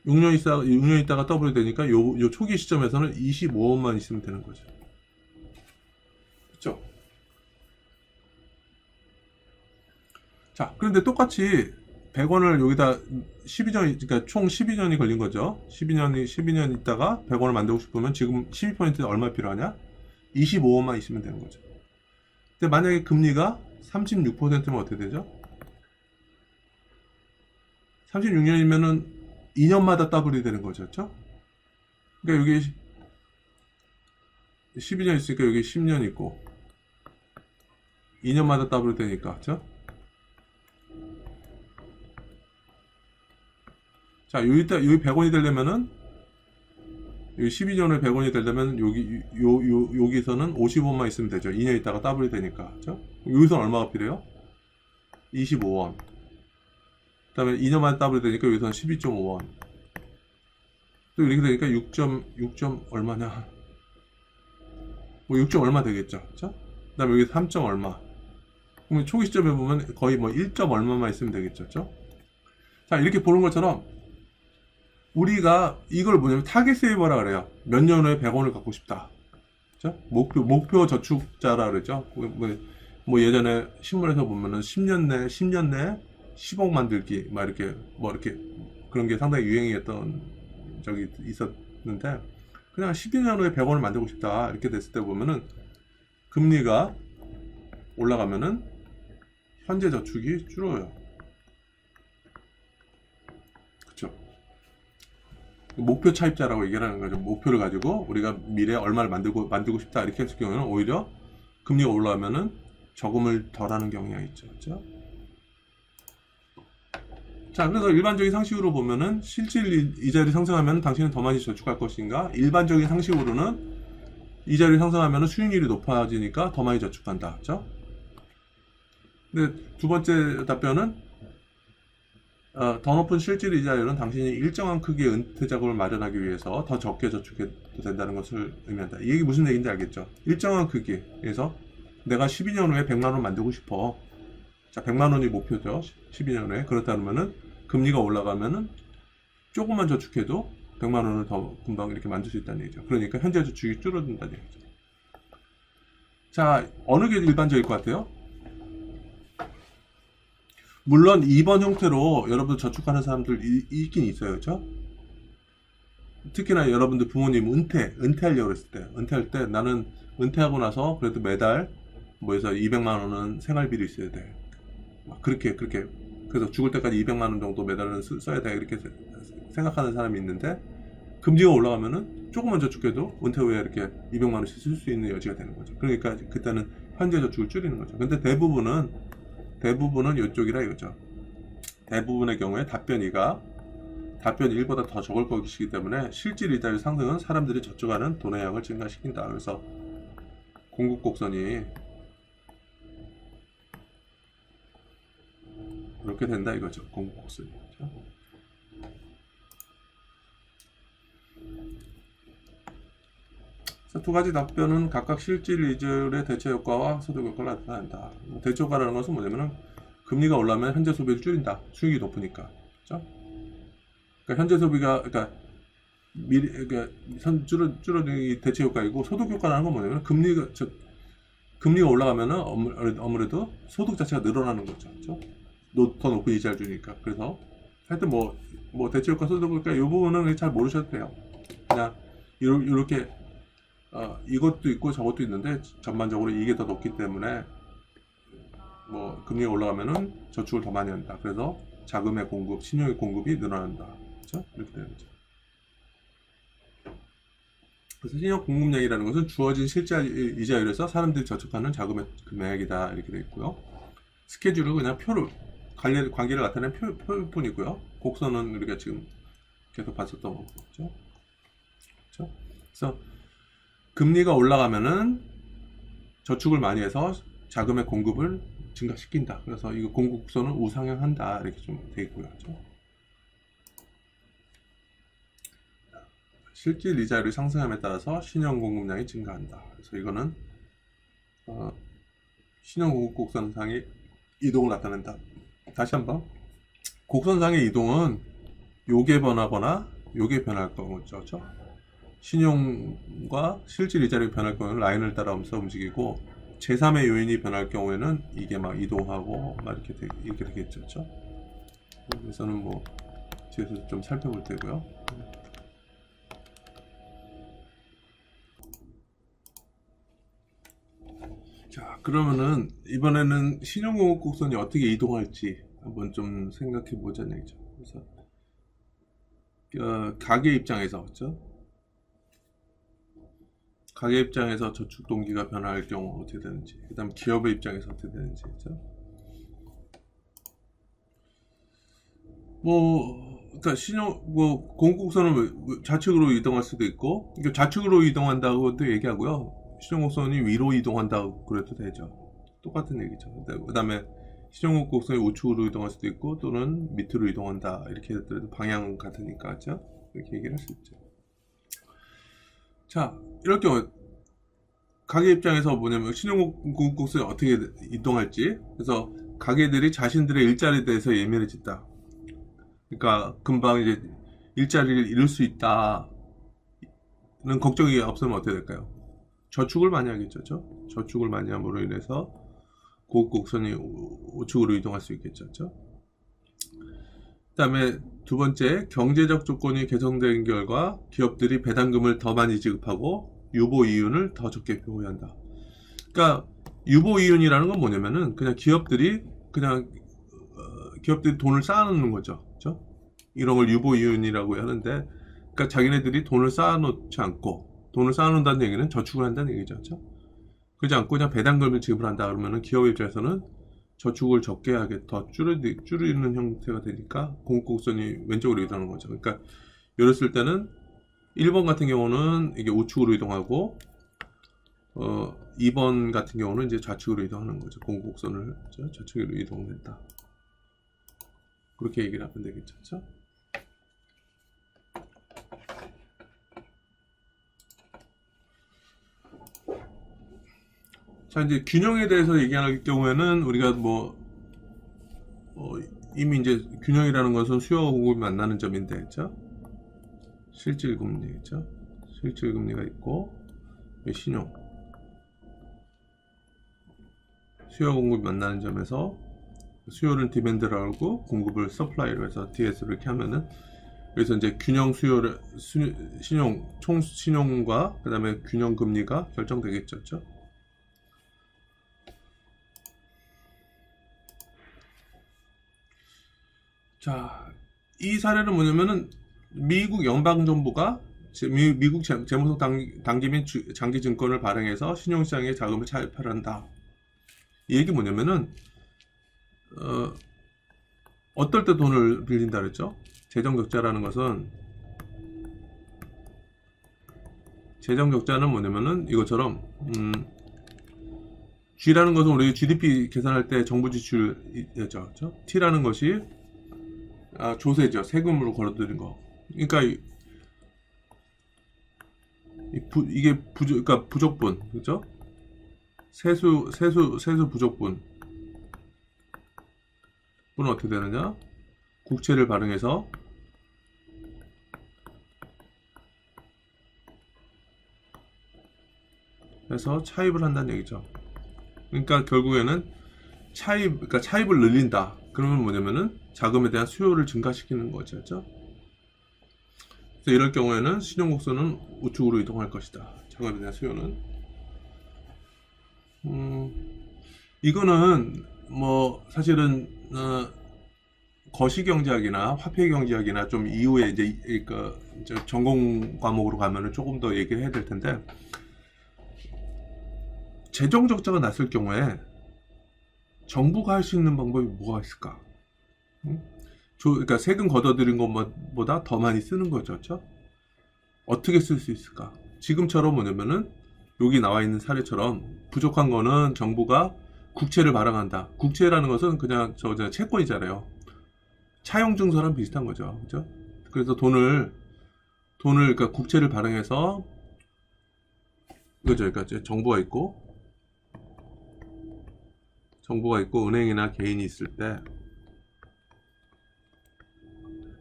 6년 있다가 더블이 되니까 요 초기 시점에서는 25원만 있으면 되는 거죠. 그쵸? 자, 그런데 똑같이 100원을 여기다 12년, 그러니까 총 12년이 걸린 거죠. 12년 있다가 100원을 만들고 싶으면 지금 12% 얼마 필요하냐? 25원만 있으면 되는 거죠. 근데 만약에 금리가 36%면 어떻게 되죠? 36년이면은 2년마다 더블이 되는 거죠. 그렇죠? 그러니까 여기 12년 있으니까 여기 10년 있고 2년마다 더블이 되니까. 그렇죠? 자, 여기 100원이 되려면은 여기 12년에 100원이 되려면 여기서는 50원만 있으면 되죠. 2년 있다가 더블이 되니까. 그렇죠? 여기서는 얼마가 필요해요? 25원. 그 다음에 2년만 더블이 되니까 여기서는 12.5원. 또 이렇게 되니까 6점 얼마냐? 뭐 6점 얼마 되겠죠. 그렇죠? 그 다음에 여기 3점 얼마. 그러면 초기 시점에 보면 거의 뭐 1점 얼마만 있으면 되겠죠. 그렇죠? 자, 이렇게 보는 것처럼 우리가 이걸 뭐냐면 타겟 세이버라 그래요. 몇 년 후에 100원을 갖고 싶다. 그죠? 목표 저축자라 그러죠. 뭐 예전에 신문에서 보면은 10년 내 10억 만들기, 막 이렇게, 뭐 이렇게, 그런 게 상당히 유행이었던 적이 있었는데, 그냥 12년 후에 100원을 만들고 싶다. 이렇게 됐을 때 보면은, 금리가 올라가면은, 현재 저축이 줄어요. 그쵸? 목표 차입자라고 얘기를 하는 거죠. 목표를 가지고 우리가 미래에 얼마를 만들고 싶다. 이렇게 했을 경우에는 오히려 금리가 올라가면은 저금을 덜 하는 경향이 있죠. 그죠? 자, 그래서 일반적인 상식으로 보면은 실질 이자율이 상승하면 당신은 더 많이 저축할 것인가? 일반적인 상식으로는 이자율이 상승하면 수익률이 높아지니까 더 많이 저축한다. 그죠? 근데 두 번째 답변은 더 높은 실질 이자율은 당신이 일정한 크기의 은퇴 자금을 마련하기 위해서 더 적게 저축해도 된다는 것을 의미한다. 이 얘기 무슨 얘기인지 알겠죠? 일정한 크기에서 내가 12년 후에 100만 원 만들고 싶어. 자, 100만 원이 목표죠. 12년 후에. 그렇다면은 금리가 올라가면은 조금만 저축해도 100만 원을 더 금방 이렇게 만들 수 있다는 얘기죠. 그러니까 현재 저축이 줄어든다는 얘기죠. 자, 어느 게 일반적일 것 같아요? 물론 2번 형태로 여러분 저축하는 사람들 있긴 있어요. 그렇죠? 특히나 여러분들 부모님 은퇴하려고 했을 때, 은퇴할 때 나는 은퇴하고 나서 그래도 매달 뭐해서 200만 원은 생활비로 있어야 돼. 그렇게 그래서 죽을 때까지 200만 원 정도 매달은 써야 돼. 이렇게 생각하는 사람이 있는데 금리가 올라가면은 조금만 저축해도 은퇴 후에 이렇게 200만 원씩 쓸 수 있는 여지가 되는 거죠. 그러니까 그때는 현재 저축을 줄이는 거죠. 근데 대부분은 이쪽이라 이거죠. 대부분의 경우에 답변 1보다 더 적을 것이기 때문에 실질 이자율 상승은 사람들이 저축하는 돈의 양을 증가시킨다. 그래서 공급 곡선이 이렇게 된다 이거죠. 공급 곡선이. 그래서 두 가지 답변은 각각 실질 이자율의 대체 효과와 소득 효과를 나타낸다. 대체 효과라는 것은 뭐냐면은 금리가 올라면 현재 소비를 줄인다. 수익이 높으니까. 그렇죠? 그러니까 현재 소비가 그러니까 줄어드는 이 대체 효과이고 소득 효과라는 건 뭐냐면 금리가 올라가면은 아무래도 소득 자체가 늘어나는 거죠. 그렇죠? 더 높은 이자를 주니까. 그래서 하여튼 뭐 대체 효과, 소득 효과 이 부분은 잘 모르셔도 돼요. 그냥 이렇게 이것도 있고 저것도 있는데 전반적으로 이게 더 높기 때문에 뭐 금리가 올라가면은 저축을 더 많이 한다. 그래서 자금의 공급, 신용의 공급이 늘어난다. 그렇죠? 이렇게 되는 거죠. 그래서 신용 공급량이라는 것은 주어진 실제 이자율에서 사람들이 저축하는 자금의 금액이다. 이렇게 되어 있고요. 스케줄은 그냥 관계를 나타내는 표뿐이고요. 곡선은 우리가 지금 계속 봤었던 거고. 그렇죠? 그래서 금리가 올라가면은 저축을 많이 해서 자금의 공급을 증가시킨다. 그래서 이거 공급선은 우상향한다. 이렇게 좀 돼 있고요. 그렇죠? 실질 이자율이 상승함에 따라서 신용 공급량이 증가한다. 그래서 이거는 신용 공급 곡선상의 이동을 나타낸다. 다시 한번 곡선상의 이동은 요게 변하거나 요게 변할 거죠. 그렇죠? 신용과 실질 이자율이 변할 경우에는 라인을 따라오면서 움직이고 제3의 요인이 변할 경우에는 이게 막 이동하고 막 이렇게 되겠죠. 그렇죠? 그래서는 뭐 뒤에서 좀 살펴볼 테고요. 자, 그러면은 이번에는 신용공급 곡선이 어떻게 이동할지 한번 좀 생각해 보자는 얘기죠. 그래서 가게 입장에서 그렇죠? 가게 입장에서 저축 동기가 변화할 경우 어떻게 되는지, 그 다음 기업의 입장에서 어떻게 되는지, 그렇죠? 그러니까 공급곡선은 좌측으로 이동할 수도 있고, 그러니까 좌측으로 이동한다고도 얘기하고요. 신용곡선이 위로 이동한다고 그래도 되죠. 똑같은 얘기죠. 그 다음에 신용곡선이 우측으로 이동할 수도 있고, 또는 밑으로 이동한다. 이렇게 해도 방향은 같으니까, 그렇죠? 이렇게 얘기를 할 수 있죠. 자, 이럴 경우 가게 입장에서 뭐냐면 신용공급곡선이 어떻게 이동할지, 그래서 가게들이 자신들의 일자리에 대해서 예민해진다. 그러니까 금방 이제 일자리를 잃을 수 있다는 걱정이 없으면 어떻게 될까요? 저축을 많이 하겠죠. 저축을 많이 함으로 인해서 고급 곡선이 우측으로 이동할 수 있겠죠. 그 다음에 두 번째, 경제적 조건이 개선된 결과 기업들이 배당금을 더 많이 지급하고 유보 이윤을 더 적게 표현한다. 그러니까 유보 이윤이라는 건 뭐냐면은 그냥 기업들이 돈을 쌓아놓는 거죠. 그렇죠? 이런 걸 유보 이윤이라고 하는데, 그러니까 자기네들이 돈을 쌓아놓지 않고, 돈을 쌓아놓는다는 얘기는 저축을 한다는 얘기죠. 그렇죠? 그러지 않고 그냥 배당금을 지급을 한다 그러면은 기업 입장에서는 저축을 적게 하게 더 줄이는 형태가 되니까 공급곡선이 왼쪽으로 이동하는 거죠. 그러니까 이랬을 때는 1번 같은 경우는 이게 우측으로 이동하고 2번 같은 경우는 이제 좌측으로 이동하는 거죠. 공급곡선을 좌측으로 이동된다. 그렇게 얘기를 하면 되겠죠. 그렇죠? 자, 이제 균형에 대해서 얘기할 경우에는 우리가 이미 이제 균형이라는 것은 수요와 공급이 만나는 점인데, 그렇죠? 실질금리, 그렇죠? 실질금리가 있고 신용, 수요와 공급이 만나는 점에서 수요를 디맨드라고 하고 공급을 서플라이로 해서 DS로 이렇게 하면은, 그래서 이제 균형 수요를 총 신용과 그 다음에 균형 금리가 결정되겠죠. 그렇죠? 자, 이 사례는 뭐냐면은 미국 연방정부가 미국 재무석 단기 및 장기 증권을 발행해서 신용시장에 자금을 차입한다. 이 얘기 뭐냐면은 어떨 때 돈을 빌린다 그랬죠? 재정적자라는 것은, 재정적자는 뭐냐면은 이것처럼 G라는 것은 우리 GDP 계산할 때 정부 지출이죠. 그렇죠? T라는 것이 조세죠. 세금으로 걸어들인 거. 그러니까 이게 그러니까 부족분, 그죠? 세수 부족분. 분은 어떻게 되느냐? 국채를 발행해서 차입을 한다는 얘기죠. 그러니까 결국에는 그러니까 차입을 늘린다. 그러면 뭐냐면은 자금에 대한 수요를 증가시키는 거죠. 그렇죠? 그래서 이럴 경우에는 신용곡선은 우측으로 이동할 것이다. 자금에 대한 수요는. 이거는 사실은 거시경제학이나 화폐경제학이나 좀 이후에 이제 전공 과목으로 가면은 조금 더 얘기를 해야 될 텐데, 재정 적자가 났을 경우에 정부가 할 수 있는 방법이 뭐가 있을까? 그러니까 세금 걷어들인 것보다 더 많이 쓰는 거죠. 그렇죠? 어떻게 쓸 수 있을까? 지금처럼 뭐냐면은 여기 나와 있는 사례처럼 부족한 거는 정부가 국채를 발행한다. 국채라는 것은 그냥 채권이잖아요. 차용증서랑 비슷한 거죠. 그죠? 그래서 그러니까 국채를 발행해서, 그죠? 그러니까 정부가 있고 은행이나 개인이 있을 때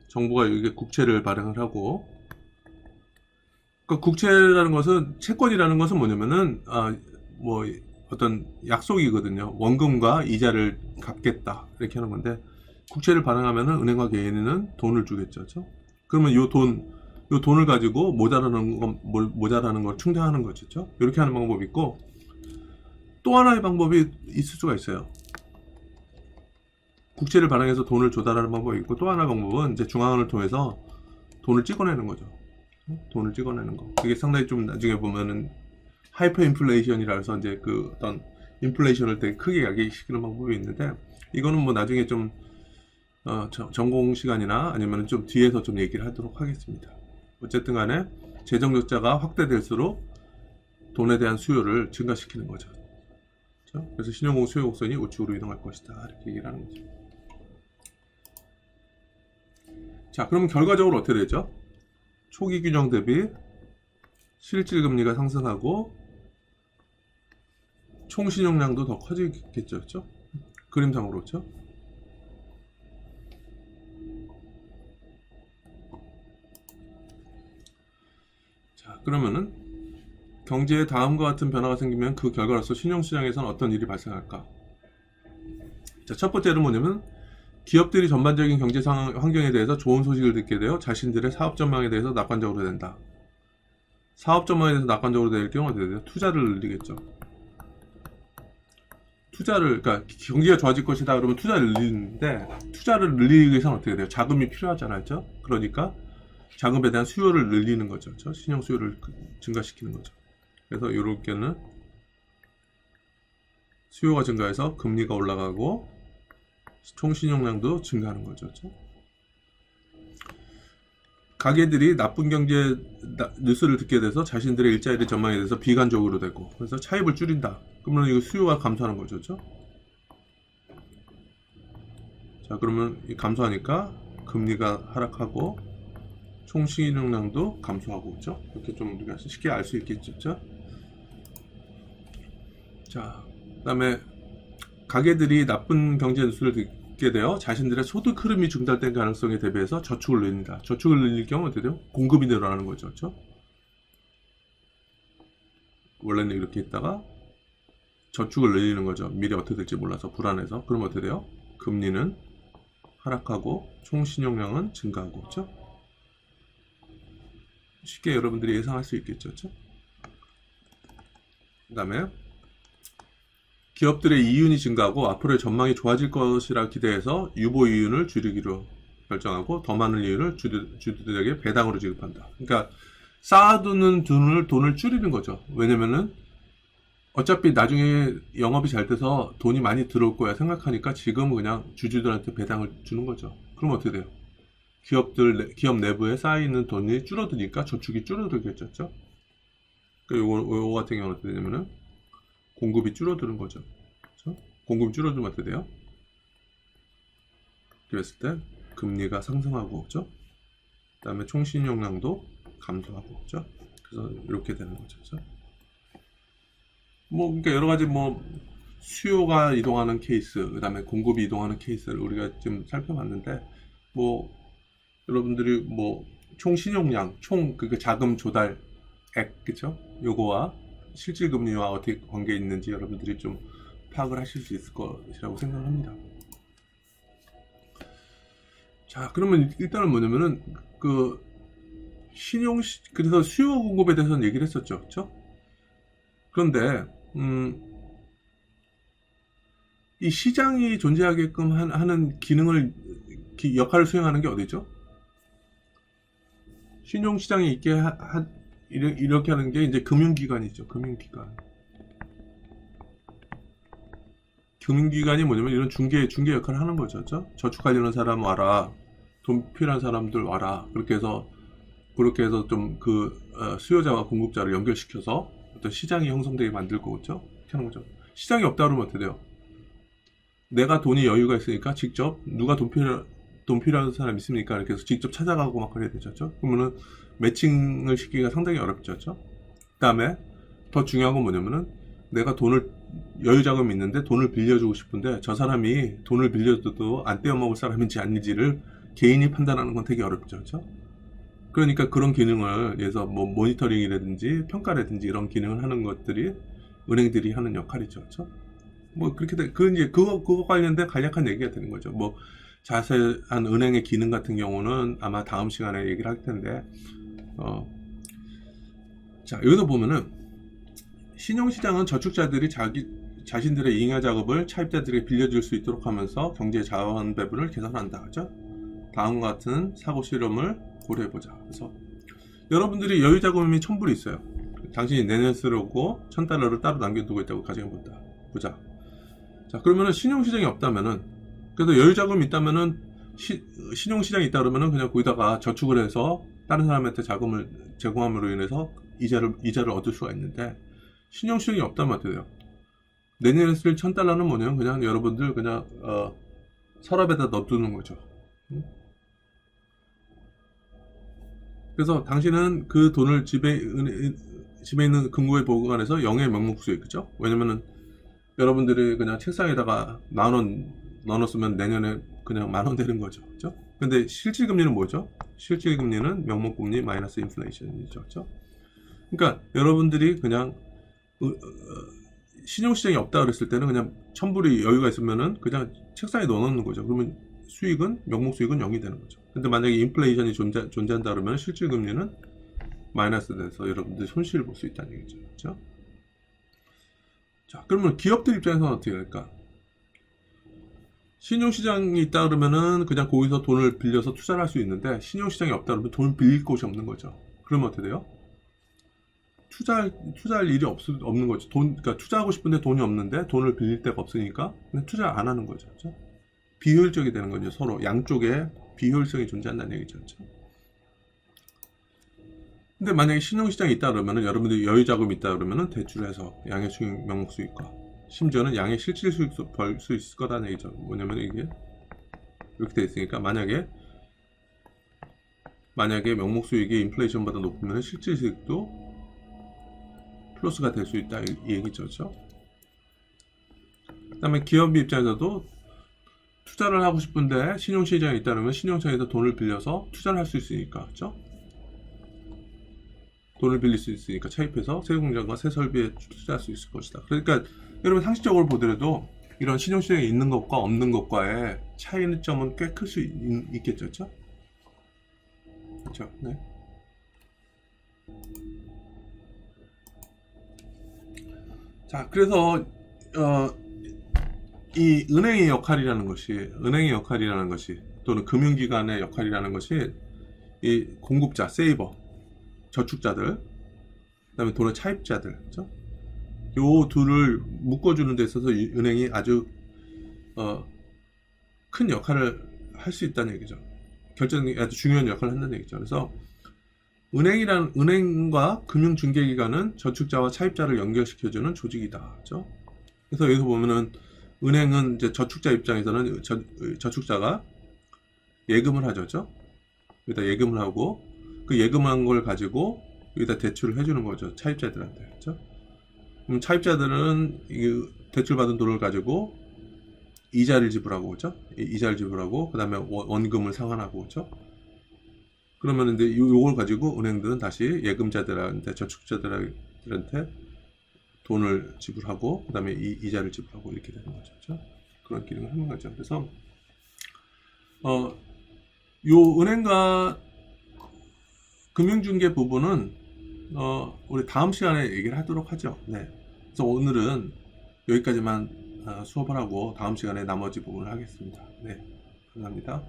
정부가 이게 국채를 발행을 하고, 그러니까 국채라는 것은, 채권이라는 것은 뭐냐면은 어떤 약속이거든요. 원금과 이자를 갚겠다 이렇게 하는 건데, 국채를 발행하면은 은행과 개인은 돈을 주겠죠. 그렇죠? 그러면 요 돈을 가지고 모자라는 걸 충당하는 거죠. 그렇죠? 이렇게 하는 방법이 있고, 또 하나의 방법이 있을 수가 있어요. 국채를 발행해서 돈을 조달하는 방법이 있고, 또 하나의 방법은 이제 중앙은을 통해서 돈을 찍어내는 거죠. 돈을 찍어내는 거. 그게 상당히 좀 나중에 보면은 하이퍼 인플레이션이라 해서 이제 어떤 인플레이션을 되게 크게 야기시키는 방법이 있는데, 이거는 나중에 좀 전공 시간이나 아니면 좀 뒤에서 좀 얘기를 하도록 하겠습니다. 어쨌든 간에 재정 적자가 확대될수록 돈에 대한 수요를 증가시키는 거죠. 그렇죠? 그래서 신용공 수요 곡선이 우측으로 이동할 것이다. 이렇게 얘기를 하는 거죠. 자, 그러면 결과적으로 어떻게 되죠? 초기 균형 대비 실질 금리가 상승하고 총 신용량도 더 커지겠죠. 그렇죠? 그림상으로. 그렇죠? 자, 그러면은 경제에 다음과 같은 변화가 생기면 그 결과로서 신용시장에서는 어떤 일이 발생할까? 자, 첫 번째는 뭐냐면 기업들이 전반적인 경제 환경에 대해서 좋은 소식을 듣게 되어 자신들의 사업 전망에 대해서 낙관적으로 된다. 사업 전망에 대해서 낙관적으로 될 경우 어떻게 돼요? 투자를 늘리겠죠. 그러니까 경기가 좋아질 것이다 그러면 투자를 늘리는데, 투자를 늘리기 위해서는 어떻게 돼요? 자금이 필요하잖아요. 그러니까 자금에 대한 수요를 늘리는 거죠. 신용 수요를 증가시키는 거죠. 그래서 이렇게는 수요가 증가해서 금리가 올라가고 총신용량도 증가하는 거죠. 가게들이 나쁜 경제 뉴스를 듣게 돼서 자신들의 일자리 전망에 대해서 비관적으로 되고, 그래서 차입을 줄인다. 그러면 이거 수요가 감소하는 거죠. 자, 그러면 감소하니까 금리가 하락하고 총신용량도 감소하고, 그렇죠? 이렇게 좀 우리가 쉽게 알 수 있겠죠. 자, 그다음에 가게들이 나쁜 경제 뉴스를 듣게 되어 자신들의 소득 흐름이 중단된 가능성에 대비해서 저축을 늘립니다. 저축을 늘릴 경우 어떻게 돼요? 공급이 늘어나는 거죠. 원래는 이렇게 있다가 저축을 늘리는 거죠. 미래 어떻게 될지 몰라서 불안해서. 그러면 어떻게 돼요? 금리는 하락하고 총신용량은 증가하고, 그렇죠? 쉽게 여러분들이 예상할 수 있겠죠. 그 다음에 기업들의 이윤이 증가하고 앞으로의 전망이 좋아질 것이라 기대해서 유보 이윤을 줄이기로 결정하고 더 많은 이윤을 주주들에게 배당으로 지급한다. 그러니까 쌓아두는 돈을 줄이는 거죠. 왜냐면은 어차피 나중에 영업이 잘 돼서 돈이 많이 들어올 거야 생각하니까 지금 그냥 주주들한테 배당을 주는 거죠. 그럼 어떻게 돼요? 기업 내부에 쌓여있는 돈이 줄어드니까 저축이 줄어들겠죠. 그러니까 요거 같은 경우는 어떻게 되냐면은 공급이 줄어드는 거죠. 그렇죠? 공급이 줄어들면 어떻게 돼요? 그랬을 때 금리가 상승하고, 그렇죠? 그 다음에 총신용량도 감소하고, 그렇죠? 그래서 이렇게 되는 거죠. 그렇죠? 그러니까 여러 가지 수요가 이동하는 케이스, 그 다음에 공급이 이동하는 케이스를 우리가 지금 살펴봤는데, 여러분들이 총신용량, 그 자금 조달액, 그쵸? 요거와 실질금리와 어떻게 관계 있는지 여러분들이 좀 파악을 하실 수 있을 것이라고 생각합니다. 자, 그러면 일단은 뭐냐면은, 그래서 수요 공급에 대해서는 얘기를 했었죠. 그쵸? 그런데, 이 시장이 존재하게끔 하는 역할을 수행하는 게 어디죠? 신용시장에 있게 이렇게 하는 게 이제 금융기관이죠. 금융기관이 뭐냐면 이런 중개 역할을 하는 거죠. 저축하려는 사람 와라. 돈 필요한 사람들 와라. 그렇게 해서 좀 수요자와 공급자를 연결시켜서 어떤 시장이 형성되게 만들고, 그렇죠? 이렇게 하는 거죠. 시장이 없다 그러면 어떻게 돼요? 내가 돈이 여유가 있으니까 직접 누가 돈 필요한 사람 있습니까? 이렇게 해서 직접 찾아가고 막 그래야 되죠. 그러면은 매칭을 시키기가 상당히 어렵죠. 그 다음에 더 중요한 건 뭐냐면은 내가 여유 자금이 있는데 돈을 빌려주고 싶은데 저 사람이 돈을 빌려줘도 안 떼어먹을 사람인지 아닌지를 개인이 판단하는 건 되게 어렵죠. 그러니까 그런 기능을, 예를 모니터링이라든지 평가라든지 이런 기능을 하는 것들이 은행들이 하는 역할이죠. 그렇게 그거 관련된 간략한 얘기가 되는 거죠. 자세한 은행의 기능 같은 경우는 아마 다음 시간에 얘기를 할 텐데, 자, 여기서 보면은 신용시장은 저축자들이 자신들의 잉여 자금을 차입자들에게 빌려줄 수 있도록 하면서 경제 자원 배분을 개선한다. 그죠? 다음과 같은 사고 실험을 고려해보자. 그래서 여러분들이 여유 자금이 1000불이 있어요. 당신이 내년 쓰려고 $1000를 따로 남겨두고 있다고 가정해보자. 자, 그러면은 신용시장이 없다면은, 그래도 여유 자금이 있다면은 신용시장이 있다 그러면은 그냥 거기다가 저축을 해서 다른 사람한테 자금을 제공함으로 인해서 이자를 얻을 수가 있는데, 신용시장이 없다면 어떻게 돼요? 내년에 쓸 $1000는 뭐냐면 그냥 여러분들 서랍에다 넣어두는 거죠. 그래서 당신은 그 돈을 집에 있는 금고에 보관해서 영의 명목수에, 그죠? 왜냐면은 여러분들이 그냥 책상에다가 10,000원 넣어놓으면 내년에 그냥 10,000원 되는 거죠. 그죠? 근데 실질금리는 뭐죠? 실질금리는 명목금리 마이너스 인플레이션이죠. 그죠? 그러니까 여러분들이 그냥 신용시장이 없다 그랬을 때는 그냥 1,000불이 여유가 있으면은 그냥 책상에 넣어놓는 거죠. 그러면 수익은 명목 수익은 0이 되는 거죠. 근데 만약에 인플레이션이 존재한다 그러면 실질 금리는 마이너스 돼서 여러분들이 손실을 볼 수 있다는 얘기죠. 그렇죠? 자, 그러면 기업들 입장에서는 어떻게 될까? 신용시장이 있다 그러면은 그냥 거기서 돈을 빌려서 투자를 할 수 있는데, 신용시장이 없다 그러면 돈을 빌릴 곳이 없는 거죠. 그러면 어떻게 돼요? 투자할 일이 없는 거죠. 그러니까 투자하고 싶은데 돈이 없는데 돈을 빌릴 데가 없으니까 그냥 투자 안 하는 거죠. 그렇죠? 비효율적이 되는 거죠. 서로 양쪽에 비효율성이 존재한다는 얘기죠. 그렇죠? 근데 만약에 신용시장이 있다 그러면은 여러분들이 여유 자금이 있다 그러면은 대출해서 양의 수익, 명목 수익과 심지어는 양의 실질 수익도 벌 수 있을 거라는 얘기죠. 뭐냐면 이게 이렇게 돼 있으니까 만약에 명목 수익이 인플레이션보다 높으면 실질 수익도 플러스가 될 수 있다 이 얘기죠. 그렇죠? 그 다음에 기업 입장에서도 투자를 하고 싶은데 신용시장이 있다면 신용시장에서 돈을 빌려서 투자를 할 수 있으니까, 그렇죠? 돈을 빌릴 수 있으니까 차입해서 새 공장과 새 설비에 투자할 수 있을 것이다. 그러니까 여러분 상식적으로 보더라도 이런 신용시장에 있는 것과 없는 것과의 차이점은 꽤 클 수 있겠죠. 그렇죠? 그렇죠? 네. 자, 그래서 이 은행의 역할이라는 것이 또는 금융기관의 역할이라는 것이 이 공급자, 세이버, 저축자들, 그다음에 돈의 차입자들, 그렇죠? 요 둘을 묶어주는 데 있어서 이 은행이 아주 큰 역할을 할 수 있다는 얘기죠. 아주 중요한 역할을 한다는 얘기죠. 그래서 은행과 금융중개기관은 저축자와 차입자를 연결시켜주는 조직이다. 그렇죠? 그래서 여기서 보면은 은행은 이제 저축자 입장에서는 저축자가 예금을 하죠. 그렇죠? 여기다 예금을 하고 그 예금한 걸 가지고 여기다 대출을 해주는 거죠. 차입자들한테. 그렇죠? 그럼 차입자들은 이 대출받은 돈을 가지고 이자를 지불하고, 그렇죠? 이자를 지불하고 그 다음에 원금을 상환하고, 그렇죠? 그러면 이제 요걸 가지고 은행들은 다시 예금자들한테, 저축자들한테 돈을 지불하고 그 다음에 이자를 지불하고 이렇게 되는 거죠. 그렇죠? 그런 기능을 하는 거죠. 그래서 요 은행과 금융중개 부분은 우리 다음 시간에 얘기를 하도록 하죠. 네. 그래서 오늘은 여기까지만 수업을 하고 다음 시간에 나머지 부분을 하겠습니다. 네. 감사합니다.